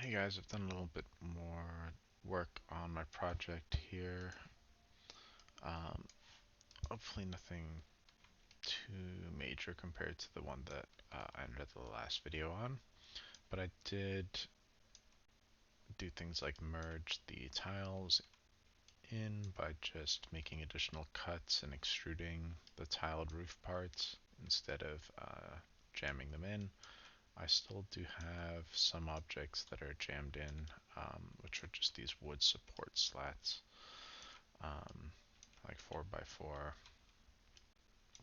Hey guys, I've done a little bit more work on my project here. Um, Hopefully nothing too major compared to the one that I ended the last video on. But I did do things like merge the tiles in by just making additional cuts and extruding the tiled roof parts instead of jamming them in. I still do have some objects that are jammed in, which are just these wood support slats. Like 4x4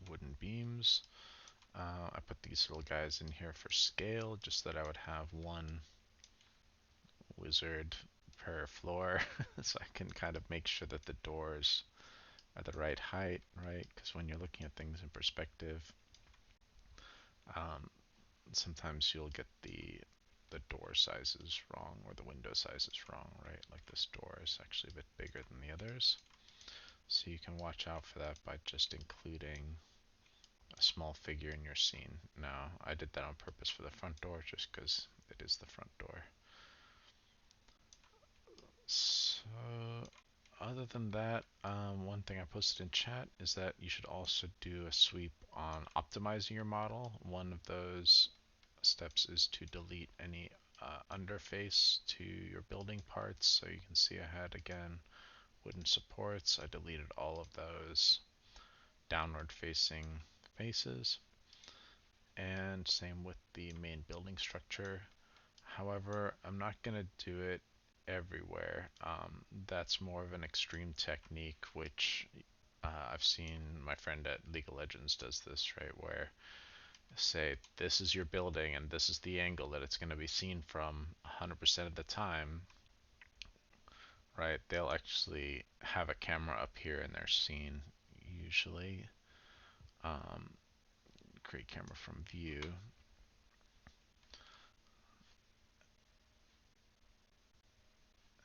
wooden beams. I put these little guys in here for scale, just that I would have one wizard per floor, so I can kind of make sure that the doors are the right height, right? Because when you're looking at things in perspective, um, sometimes you'll get the door sizes wrong or the window sizes wrong, right? Like this door is actually a bit bigger than the others. So you can watch out for that by just including a small figure in your scene. Now, I did that on purpose for the front door just because it is the front door. So, other than that, one thing I posted in chat is that you should also do a sweep on optimizing your model. One of those steps is to delete any underface to your building parts. So you can see I had, again, wooden supports. I deleted all of those downward facing faces. And same with the main building structure. However, I'm not going to do it everywhere. That's more of an extreme technique, which I've seen my friend at League of Legends does this, right? Where say this is your building and this is the angle that it's going to be seen from 100% of the time, right? They'll actually have a camera up here in their scene, usually. Um, Create camera from view.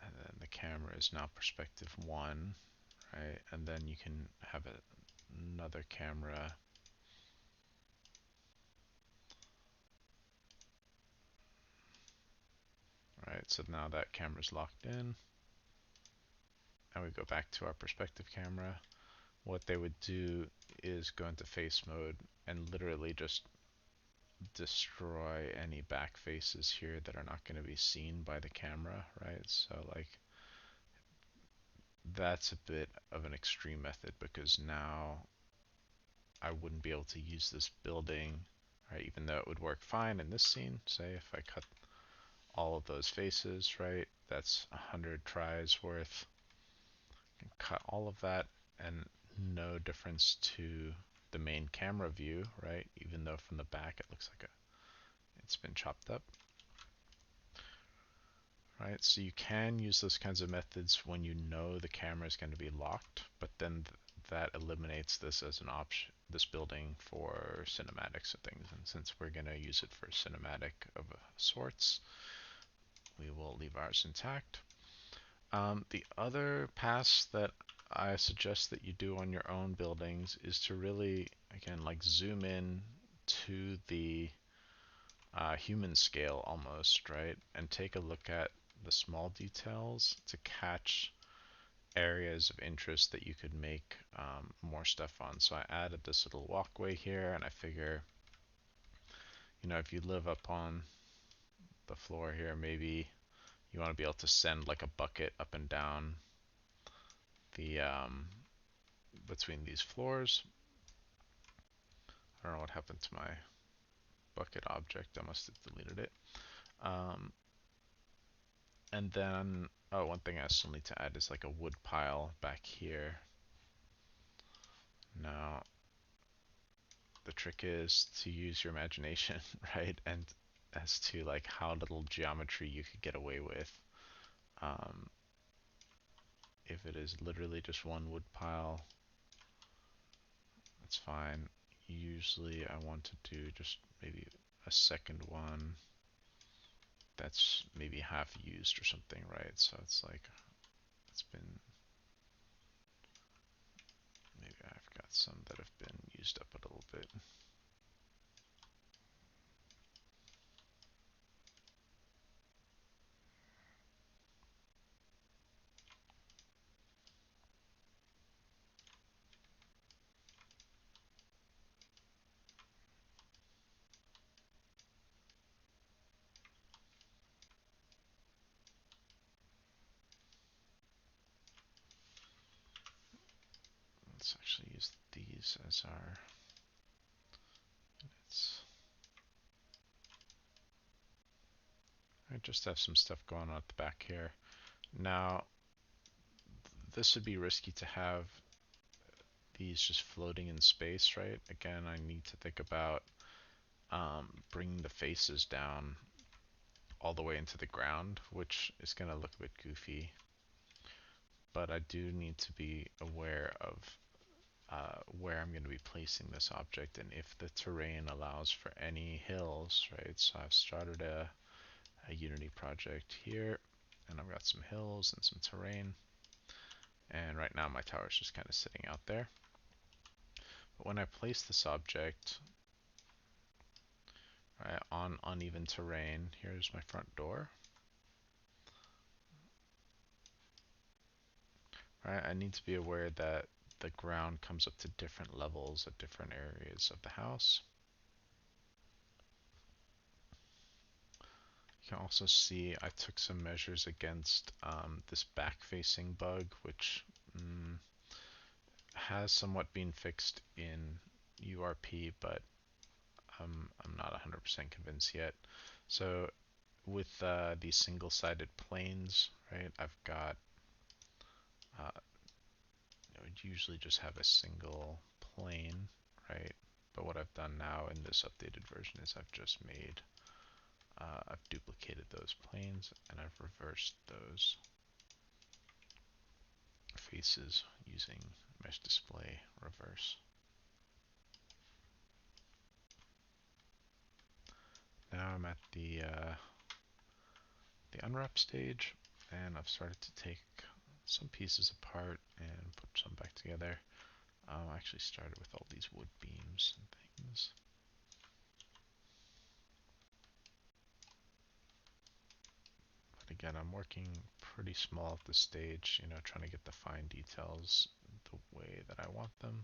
And then the camera is now perspective 1, right? And then you can have another camera. Right, so now that camera is locked in. And we go back to our perspective camera. What they would do is go into face mode and literally just destroy any back faces here that are not going to be seen by the camera, right? So like that's a bit of an extreme method because now I wouldn't be able to use this building, right? Even though it would work fine in this scene. Say if I cut all of those faces, right? That's 100 tries worth. Cut all of that and no difference to the main camera view, right? Even though from the back it looks like it's been chopped up. Right, so you can use those kinds of methods when you know the camera is going to be locked, but then that eliminates this as an option, this building for cinematics and things. And since we're going to use it for cinematic of sorts, we will leave ours intact. The other pass that I suggest that you do on your own buildings is to really, again, like zoom in to the human scale almost, right? And take a look at the small details to catch areas of interest that you could make more stuff on. So I added this little walkway here, and I figure, if you live up on the floor here, maybe you want to be able to send like a bucket up and down the between these floors. I don't know what happened to my bucket object. I must have deleted it. Um, and then, oh, one thing I still need to add is like a wood pile back here. Now, the trick is to use your imagination, right? And as to like how little geometry you could get away with. Um, if it is literally just one wood pile, that's fine. Usually I want to do just maybe a second one that's maybe half used or something, right? So it's like it's been, maybe I've got some that have been used up a little bit. let's actually use these as our units. I just have some stuff going on at the back here. Now, this would be risky to have these just floating in space, right? Again, I need to think about bringing the faces down all the way into the ground, which is going to look a bit goofy. But I do need to be aware of where I'm going to be placing this object and if the terrain allows for any hills, right? So I've started a Unity project here, and I've got some hills and some terrain. And right now my tower is just kind of sitting out there. But when I place this object right, on uneven terrain, here's my front door. Right, I need to be aware that the ground comes up to different levels at different areas of the house. You can also see I took some measures against this back-facing bug, which has somewhat been fixed in URP, but I'm not 100% convinced yet. So with these single-sided planes, right, I've got, I would usually just have a single plane, right? But what I've done now in this updated version is I've just made, I've duplicated those planes and I've reversed those faces using mesh display reverse. Now I'm at the unwrap stage, and I've started to take some pieces apart and put some back together. I actually started with all these wood beams and things. But again, I'm working pretty small at this stage, trying to get the fine details the way that I want them.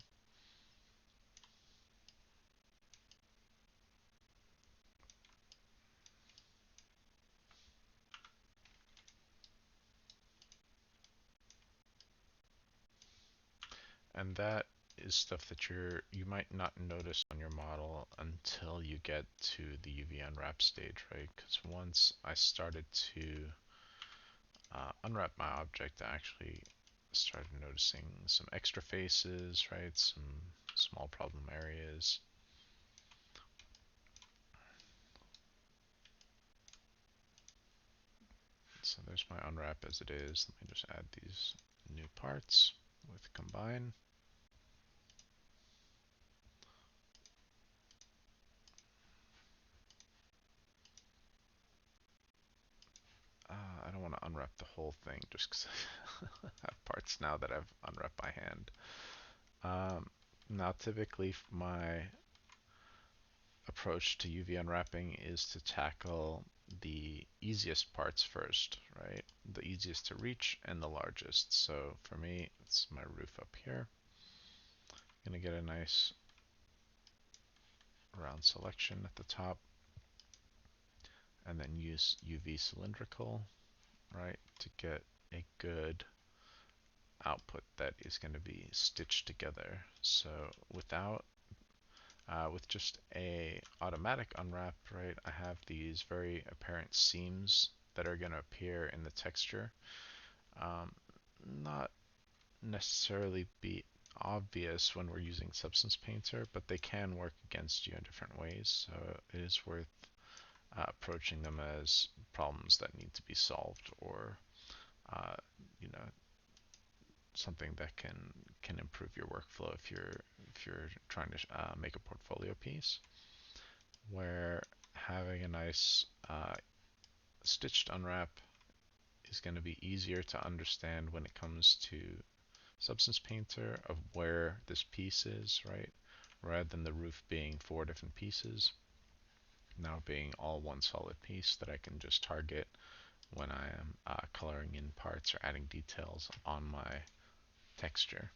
And that is stuff that you might not notice on your model until you get to the UV unwrap stage, right? Because once I started to unwrap my object, I actually started noticing some extra faces, right? Some small problem areas. So there's my unwrap as it is. Let me just add these new parts with combine. I don't want to unwrap the whole thing just because I have parts now that I've unwrapped by hand. Now typically my approach to UV unwrapping is to tackle the easiest parts first, right? The easiest to reach and the largest. So for me, it's my roof up here. I'm gonna get a nice round selection at the top and then use UV cylindrical, right, to get a good output that is going to be stitched together. So with just a automatic unwrap, right, I have these very apparent seams that are going to appear in the texture. Not necessarily be obvious when we're using Substance Painter, but they can work against you in different ways. So it is worth approaching them as problems that need to be solved, or uh, you know, something that can improve your workflow if you're trying to make a portfolio piece, where having a nice stitched unwrap is going to be easier to understand when it comes to Substance Painter of where this piece is, right? Rather than the roof being 4 different pieces, now being all one solid piece that I can just target when I am coloring in parts or adding details on my texture.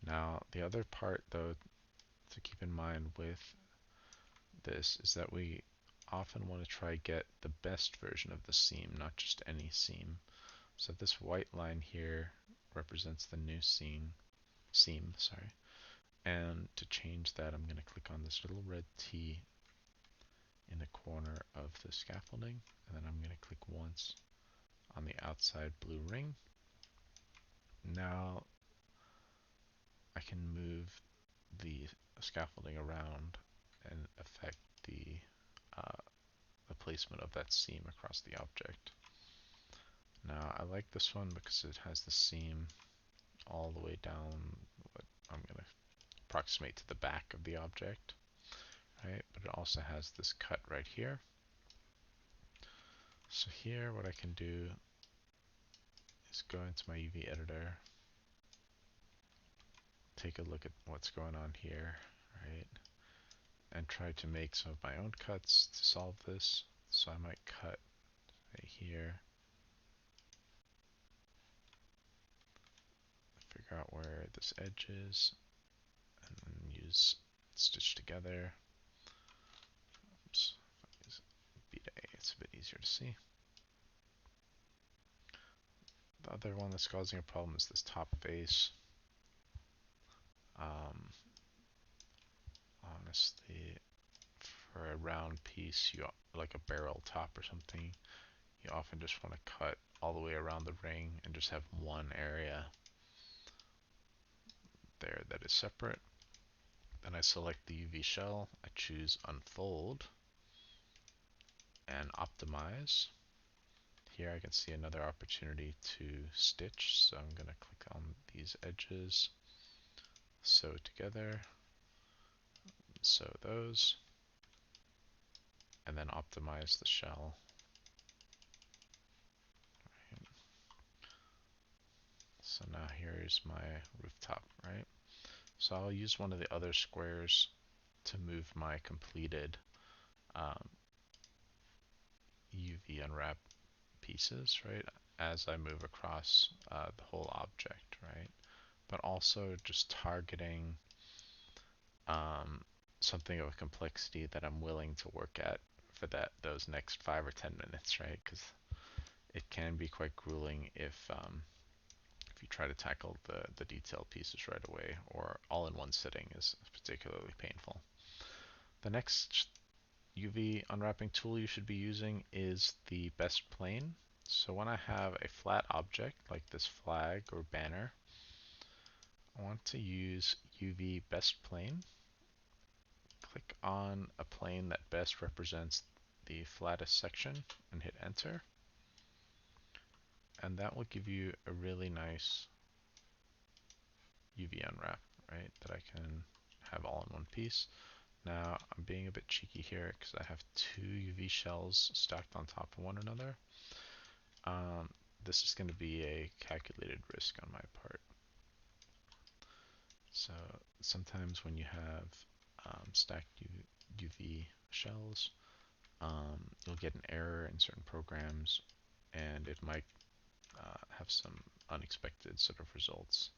Now, the other part, though, to keep in mind with this is that we often want to try get the best version of the seam, not just any seam. So this white line here represents the new seam. seam, sorry. And to change that, I'm going to click on this little red T in the corner of the scaffolding, and then I'm going to click once on the outside blue ring. Now I can move the scaffolding around and affect uh, the placement of that seam across the object. Now I like this one because it has the seam all the way down what I'm going to approximate to the back of the object, right? But it also has this cut right here. So here what I can do is go into my UV editor, take a look at what's going on here, right? And try to make some of my own cuts to solve this. So I might cut right here, figure out where this edge is, and then use stitch together. Oops, use beta A, it's a bit easier to see. The other one that's causing a problem is this top face. Honestly, for a round piece, like a barrel top or something, you often just want to cut all the way around the ring and just have one area there that is separate. Then I select the UV shell, I choose unfold and optimize. Here I can see another opportunity to stitch, so I'm going to click on these edges, sew together, sew those, and then optimize the shell. Right. So now here's my rooftop, right? So I'll use one of the other squares to move my completed UV unwrap pieces, right, as I move across the whole object, right? But also just targeting something of a complexity that I'm willing to work at for those next 5 or 10 minutes, right? Because it can be quite grueling if you try to tackle the detailed pieces right away, or all in one sitting is particularly painful. The next UV unwrapping tool you should be using is the best plane. So when I have a flat object like this flag or banner, I want to use UV best plane. Click on a plane that best represents the flattest section and hit enter. And that will give you a really nice UV unwrap, right, that I can have all in one piece. Now I'm being a bit cheeky here because I have 2 UV shells stacked on top of one another. This is going to be a calculated risk on my part. So sometimes when you have stacked UV shells, you'll get an error in certain programs, and it might have some unexpected sort of results.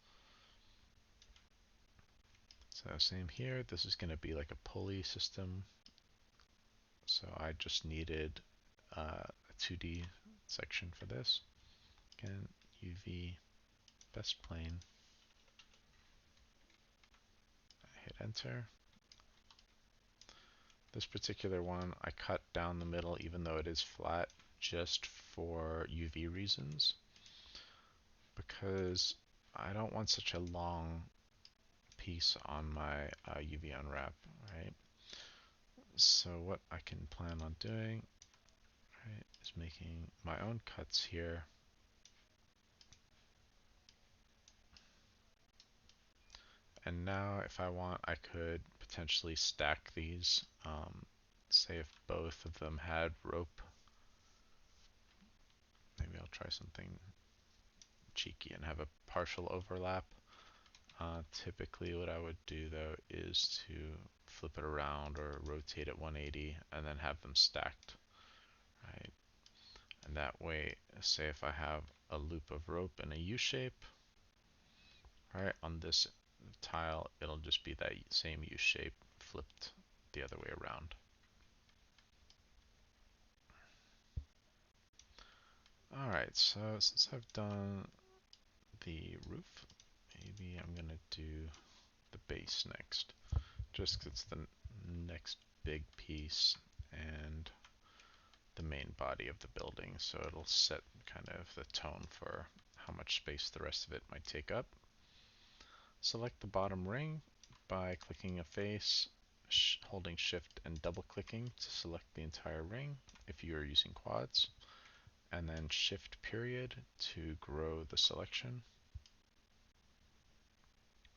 So same here, this is going to be like a pulley system. So I just needed a 2D section for this. Again, UV best plane, hit enter. This particular one I cut down the middle even though it is flat just for UV reasons, because I don't want such a long piece on my UV unwrap, right? So what I can plan on doing, right, is making my own cuts here. And now if I want, I could potentially stack these. Say if both of them had rope. Maybe I'll try something cheeky and have a partial overlap. Typically what I would do though is to flip it around or rotate it 180 and then have them stacked, right? And that way, say if I have a loop of rope in a U shape, right, on this tile, it'll just be that same U shape flipped the other way around. Alright, so since I've done the roof, maybe I'm gonna do the base next, just 'cause it's the next big piece and the main body of the building, so it'll set kind of the tone for how much space the rest of it might take up. Select the bottom ring by clicking a face, holding shift and double clicking to select the entire ring if you are using quads, and then shift period to grow the selection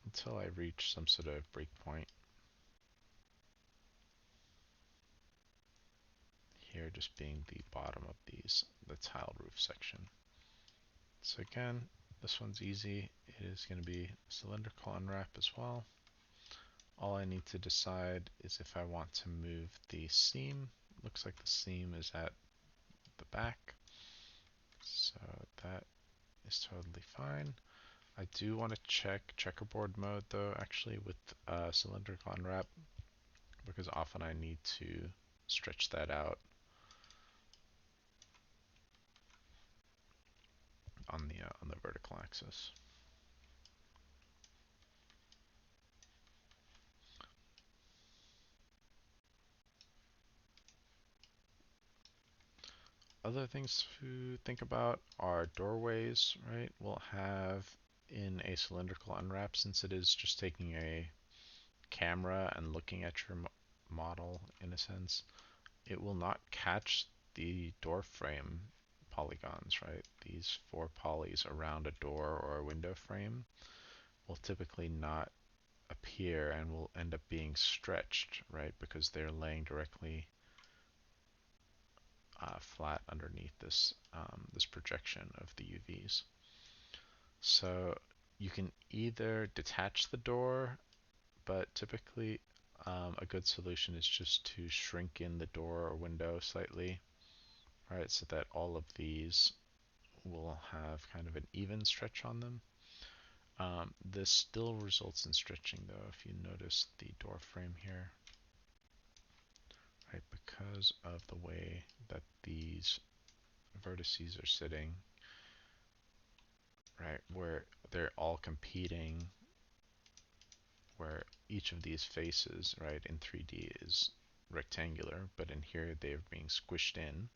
until I reach some sort of breakpoint. Here just being the bottom of the tiled roof section. So again, this one's easy. It is going to be cylindrical unwrap as well. All I need to decide is if I want to move the seam. Looks like the seam is at the back, so that is totally fine. I do want to check checkerboard mode though, actually, with cylindrical unwrap, because often I need to stretch that out on the vertical axis. Other things to think about are doorways, right? We'll have in a cylindrical unwrap, since it is just taking a camera and looking at your model in a sense, it will not catch the door frame polygons, right? These 4 polys around a door or a window frame will typically not appear and will end up being stretched, right? Because they're laying directly flat underneath this projection of the UVs. So you can either detach the door, but typically a good solution is just to shrink in the door or window slightly, right, so that all of these will have kind of an even stretch on them. This still results in stretching though, if you notice the door frame here, right, because of the way that these vertices are sitting, right, where they're all competing, where each of these faces, right, in 3D is rectangular, but in here they're being squished in.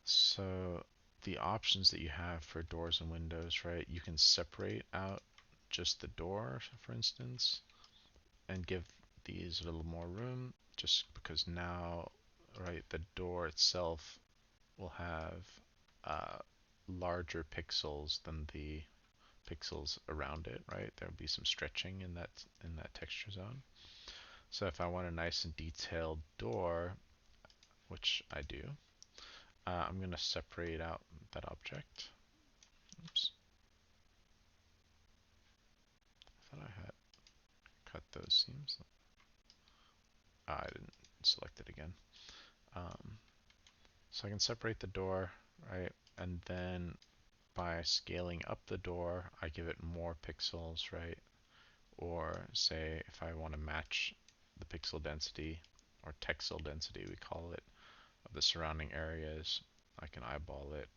So the options that you have for doors and windows, right, you can separate out just the door, for instance, and give these a little more room, just because now, right, the door itself will have larger pixels than the pixels around it, right? There'll be some stretching in that texture zone. So if I want a nice and detailed door, which I do, I'm going to separate out that object. Oops. I thought I had cut those seams. I didn't select it again. So I can separate the door, right? And then by scaling up the door, I give it more pixels, right? Or say if I want to match the pixel density, or texel density we call it, of the surrounding areas, I can eyeball it.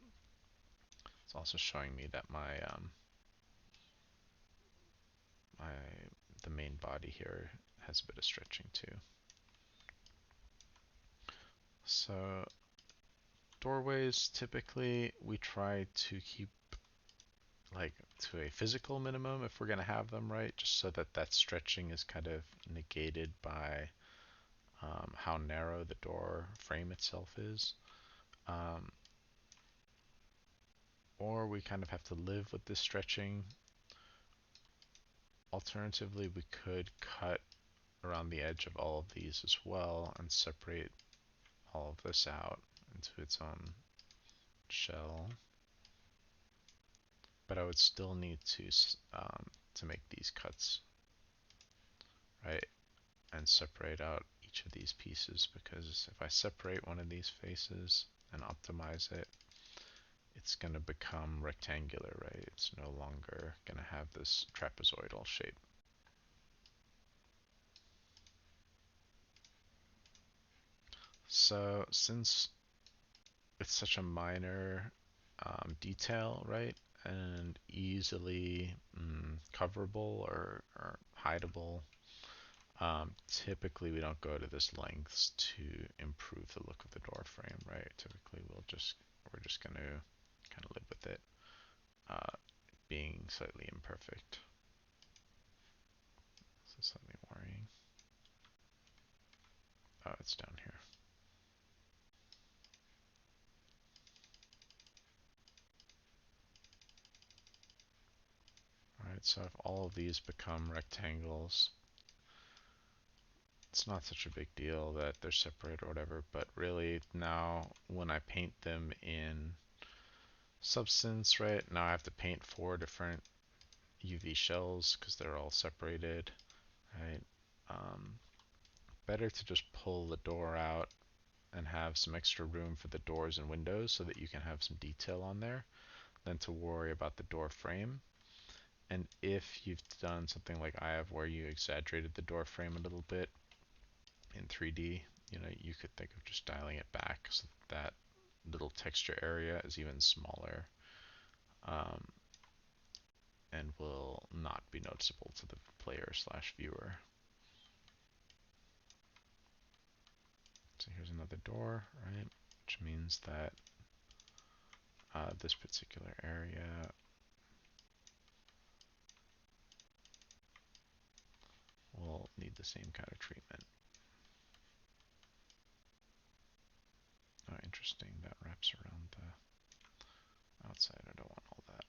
It's also showing me that my the main body here has a bit of stretching too. So doorways, typically we try to keep like to a physical minimum if we're going to have them, right? Just so that that stretching is kind of negated by how narrow the door frame itself is. Or we kind of have to live with this stretching. Alternatively, we could cut around the edge of all of these as well and separate all of this out into its own shell. But I would still need to make these cuts, right? And separate out each of these pieces, because if I separate one of these faces and optimize it, it's going to become rectangular, right? It's no longer going to have this trapezoidal shape. So since it's such a minor detail, right, and easily coverable or hideable. Typically, we don't go to this lengths to improve the look of the door frame, right? Typically, we're just going to kind of live with it being slightly imperfect. So slightly worrying. Oh, it's down here. Alright, so if all of these become rectangles, it's not such a big deal that they're separate or whatever, but really now when I paint them in Substance, right, now I have to paint 4 different UV shells because they're all separated, right? Better to just pull the door out and have some extra room for the doors and windows so that you can have some detail on there than to worry about the door frame. And if you've done something like I have where you exaggerated the door frame a little bit in 3D, you know, you could think of just dialing it back so that little texture area is even smaller and will not be noticeable to the player slash viewer. So here's another door, right? Which means that this particular area will need the same kind of treatment. Oh, interesting. That wraps around the outside. I don't want all that.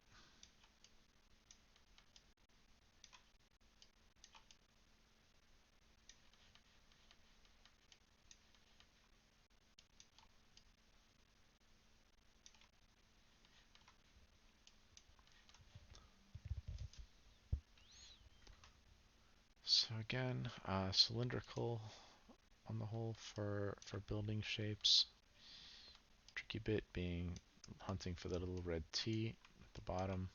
So again, cylindrical on the whole for building shapes. Tricky bit being hunting for the little red T at the bottom,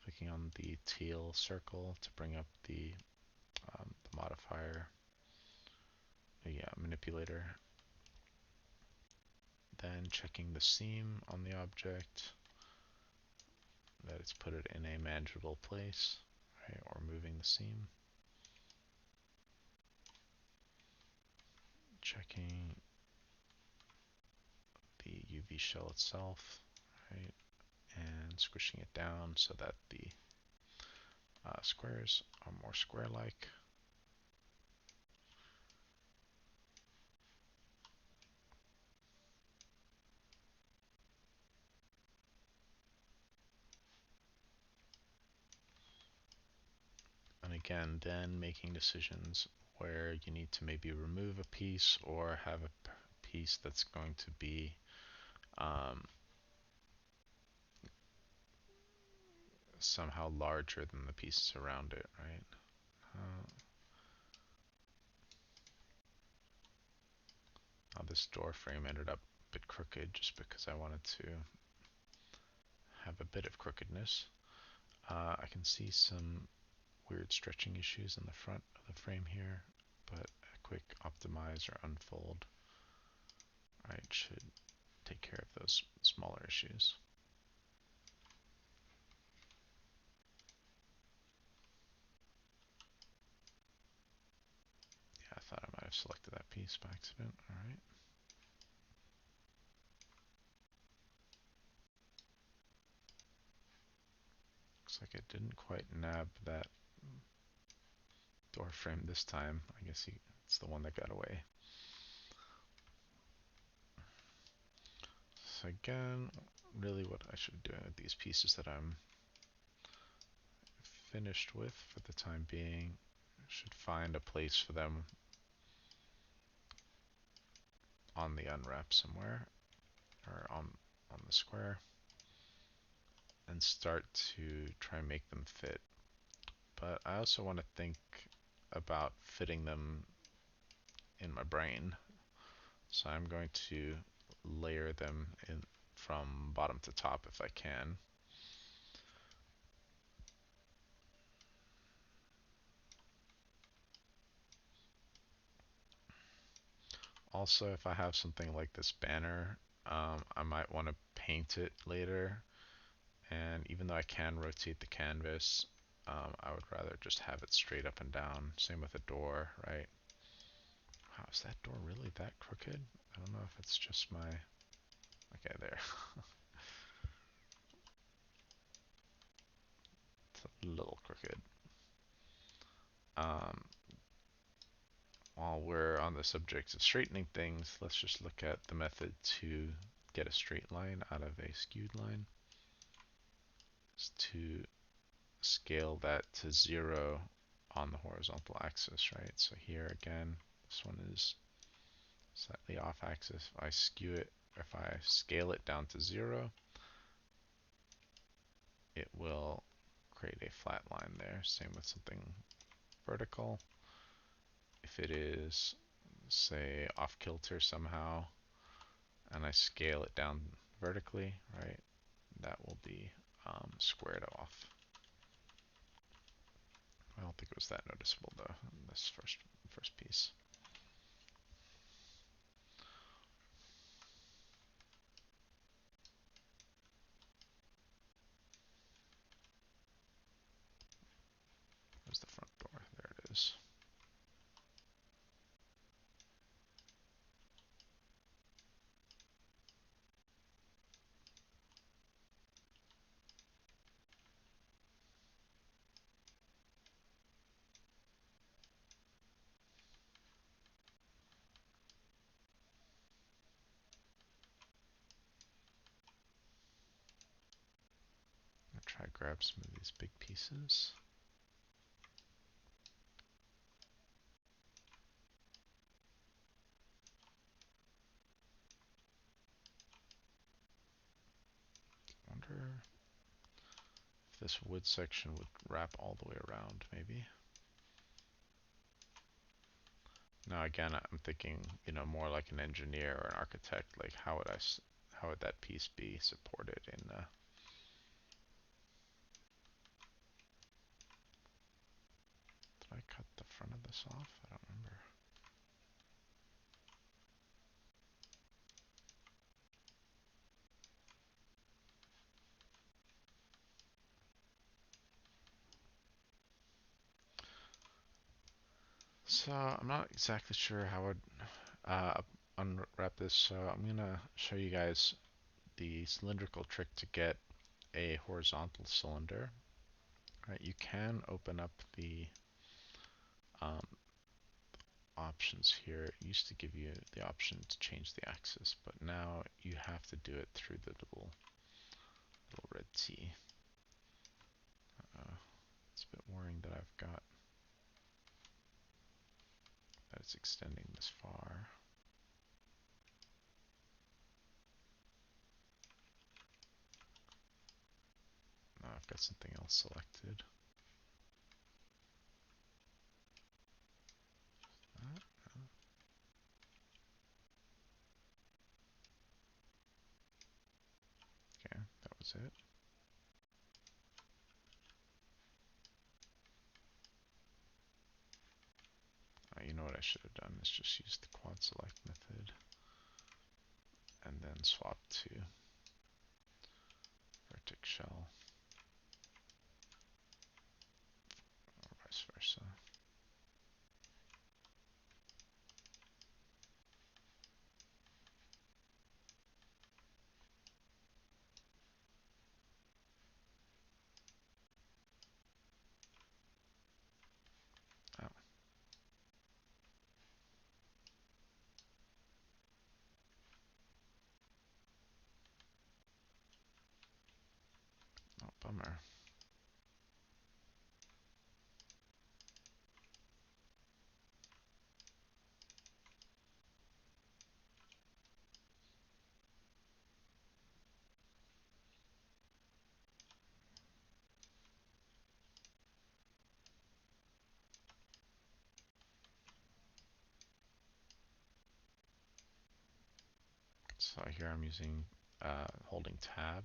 clicking on the teal circle to bring up the modifier, manipulator. Then checking the seam on the object, that it's put it in a manageable place, right, or moving the seam. Checking the UV shell itself, right, and squishing it down so that the squares are more square-like. And again, then making decisions where you need to maybe remove a piece or have a piece that's going to be somehow larger than the pieces around it, right? This door frame ended up a bit crooked just because I wanted to have a bit of crookedness. I can see some weird stretching issues in the front of the frame here, but a quick optimize or unfold, right, should take care of those smaller issues. Yeah, I thought I might have selected that piece by accident. All right. Looks like it didn't quite nab that door frame this time. I guess it's the one that got away. So again, really what I should be doing with these pieces that I'm finished with for the time being, should find a place for them on the unwrap somewhere, or on the square, and start to try and make them fit. But I also want to think about fitting them in my brain. So I'm going to layer them in from bottom to top if I can. Also, if I have something like this banner, I might want to paint it later And even though I can rotate the canvas, I would rather just have it straight up and down. Same with a door, right? Wow, is that door really that crooked? I don't know if it's just my... Okay, there. It's a little crooked. Um, while we're on the subject of straightening things, let's just look at the method to get a straight line out of a skewed line. It's to scale that to 0 on the horizontal axis, right? So here again, this one is slightly off axis. If I skew it, if I scale it down to 0, it will create a flat line there. Same with something vertical. If it is, say, off kilter somehow, and I scale it down vertically, right, that will be squared off. I don't think it was that noticeable though in this first piece. Where's the front door? There it is. I'll try to grab some of these big pieces. I wonder if this wood section would wrap all the way around, maybe. Now again, I'm thinking, you know, more like an engineer or an architect. Like, how would that piece be supported in? Did I cut the front of this off? I don't remember. So I'm not exactly sure how I'd unwrap this. So I'm gonna show you guys the cylindrical trick to get a horizontal cylinder. Right, you can open up the um, options here. It used to give you the option to change the axis, but now you have to do it through the little red T. It's a bit worrying that I've got that it's extending this far. Now I've got something else selected. Okay, that was it. You know what I should have done is just use the quad select method and then swap to vertex shell or vice versa. Oh, oh, bummer. So here I'm using holding tab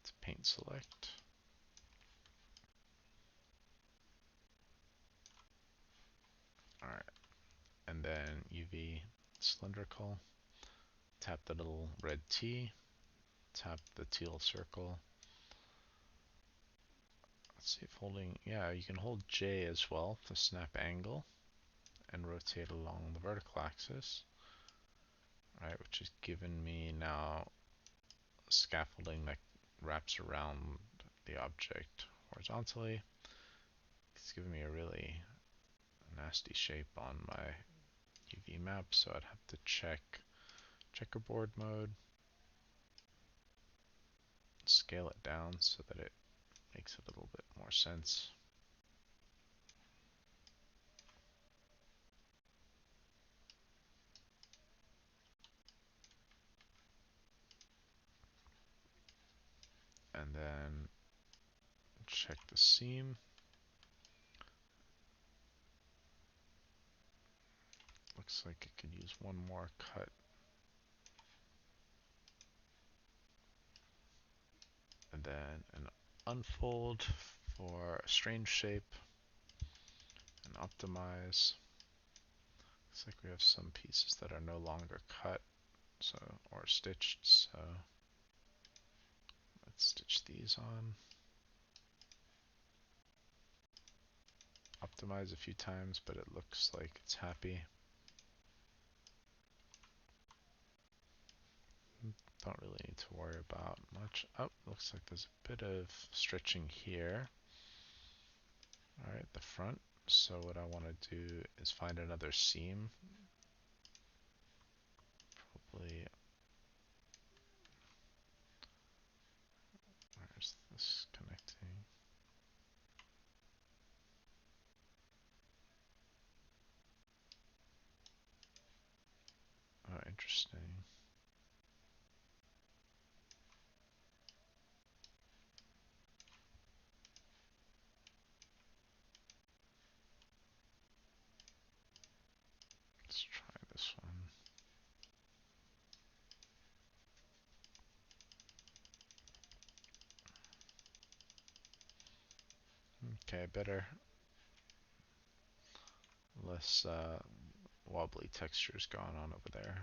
to paint select. Alright, and then UV cylindrical, tap the little red T, tap the teal circle, let's see if holding, yeah, you can hold J as well to snap angle and rotate along the vertical axis, right, which has given me now scaffolding that wraps around the object horizontally. It's giving me a really nasty shape on my UV map, so I'd have to check checkerboard mode, scale it down so that it makes a little bit more sense. And then check the seam. Looks like it could use one more cut. And then an unfold for a strange shape and optimize. Looks like we have some pieces that are no longer cut, so or stitched, so let's stitch these on. Optimize a few times, but it looks like it's happy. Don't really need to worry about much. Oh, looks like there's a bit of stretching here. Alright, the front. So what I want to do is find another seam. Probably, where's this connecting? Oh, interesting. Let's try this one. Okay, better. Less wobbly textures going on over there.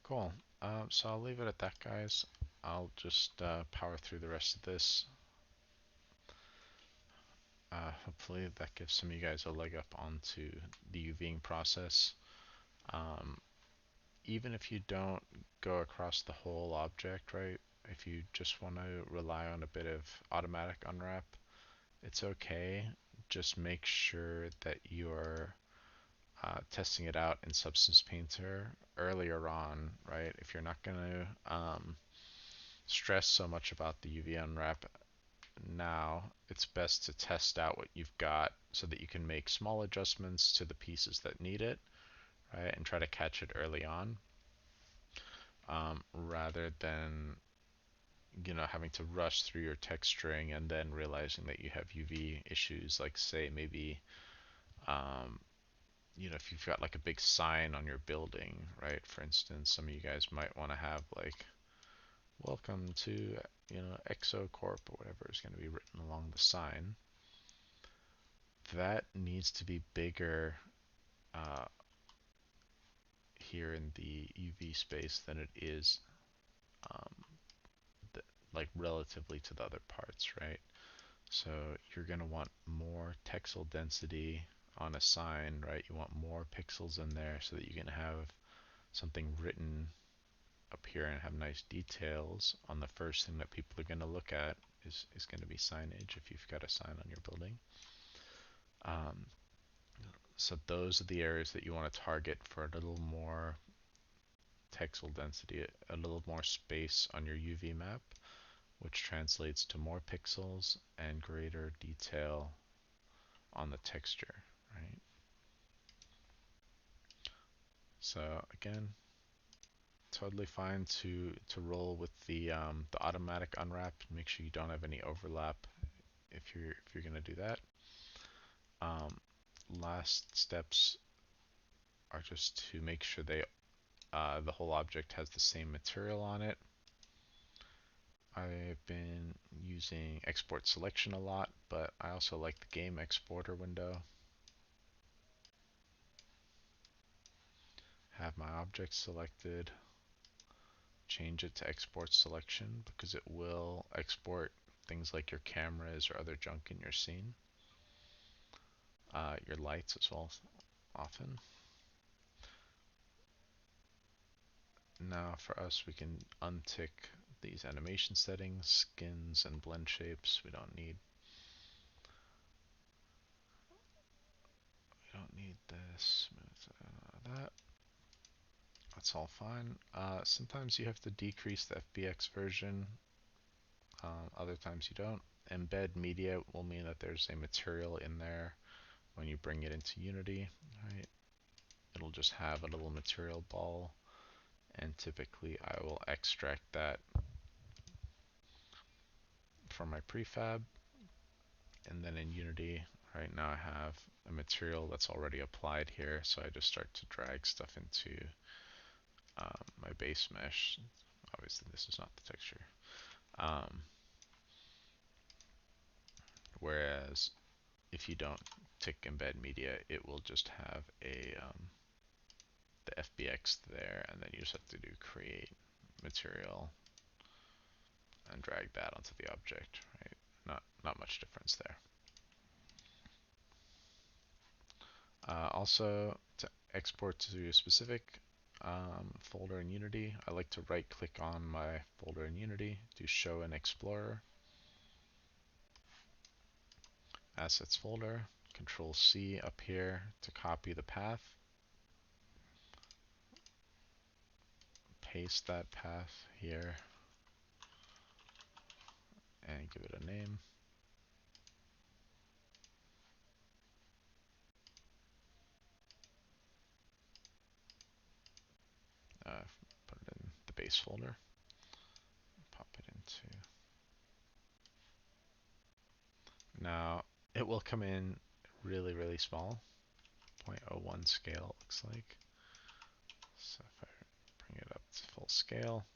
Cool. So I'll leave it at that, guys. I'll just power through the rest of this. Hopefully that gives some of you guys a leg up onto the UVing process. Even if you don't go across the whole object, right? If you just want to rely on a bit of automatic unwrap, it's okay. Just make sure that you're testing it out in Substance Painter earlier on, right? If you're not going to stress so much about the UV unwrap now, it's best to test out what you've got so that you can make small adjustments to the pieces that need it, right? And try to catch it early on, rather than having to rush through your texturing and then realizing that you have UV issues, like say maybe if you've got like a big sign on your building, right? For instance, some of you guys might want to have like welcome to ExoCorp or whatever is going to be written along the sign. That needs to be bigger uh, here in the UV space than it is like relatively to the other parts, right? So you're going to want more texel density on a sign, right? You want more pixels in there so that you can have something written up here and have nice details on the first thing that people are going to look at is going to be signage if you've got a sign on your building. So those are the areas that you want to target for a little more texel density, a little more space on your UV map, which translates to more pixels and greater detail on the texture, right? So again, totally fine to roll with the automatic unwrap. Make sure you don't have any overlap if you're gonna do that. Um, Last steps are just to make sure the whole object has the same material on it. I've been using export selection a lot, but I also like the game exporter window. Have my object selected, change it to export selection because it will export things like your cameras or other junk in your scene. Your lights as well often. Now for us, we can untick these animation settings, skins and blend shapes. We don't need this, smooth that. That's all fine. Sometimes you have to decrease the FBX version. Other times you don't. Embed media will mean that there's a material in there when you bring it into Unity, right? It'll just have a little material ball, and typically I will extract that from my prefab, and then in Unity, right now I have a material that's already applied here, so I just start to drag stuff into my base mesh. Obviously this is not the texture. Whereas if you don't tick embed media, it will just have the FBX there, and then you just have to do create material and drag that onto the object, right? Not much difference there. Also, to export to a specific folder in Unity, I like to right click on my folder in Unity, do show in Explorer, assets folder, Control C up here to copy the path, paste that path here, and give it a name. Put it in the base folder, pop it into. Now it will come in really, really small, 0.01 scale it looks like. So if I bring it up to full scale,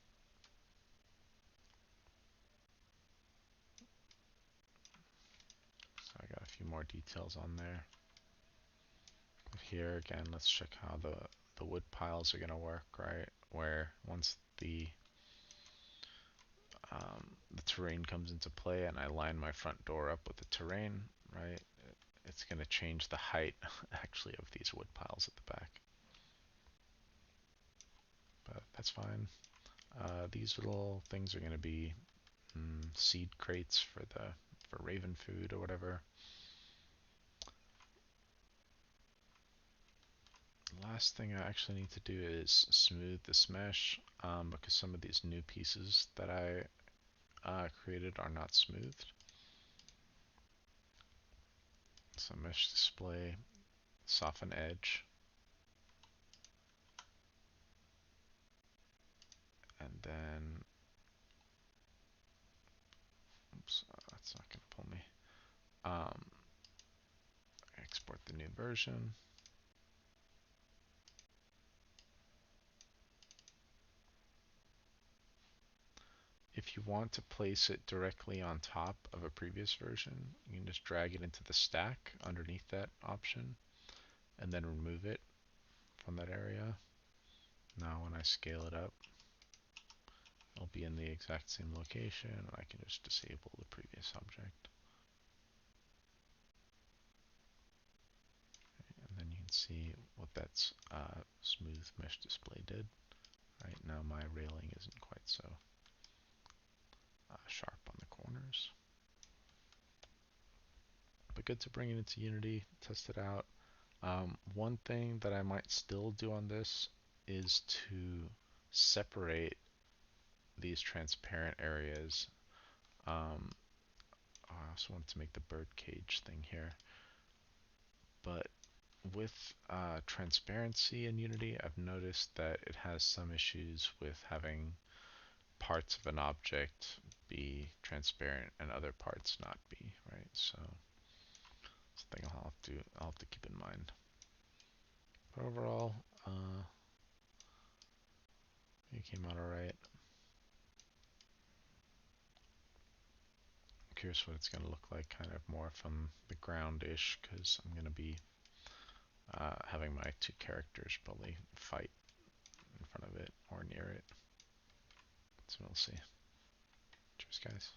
so I got a few more details on there. But here again, let's check how the wood piles are going to work, right? Where once the terrain comes into play and I line my front door up with the terrain, right? It's going to change the height actually of these wood piles at the back. But that's fine. These little things are going to be seed crates for raven food or whatever. Last thing I actually need to do is smooth this mesh because some of these new pieces that I created are not smoothed. So mesh display, soften edge, and then, oops, that's not going to pull me. Export the new version. If you want to place it directly on top of a previous version, you can just drag it into the stack underneath that option and then remove it from that area. Now when I scale it up, it'll be in the exact same location, and I can just disable the previous object. And then you can see what that smooth mesh display did. Right now my railing isn't quite so sharp on the corners. But good to bring it into Unity, test it out. One thing that I might still do on this is to separate these transparent areas. I also want to make the bird cage thing here, but with transparency in Unity, I've noticed that it has some issues with having parts of an object be transparent and other parts not be, right? So something I'll have to keep in mind. But overall, it came out alright. I'm curious what it's going to look like kind of more from the ground-ish, because I'm going to be having my two characters probably fight in front of it or near it. So we'll see. Cheers, guys.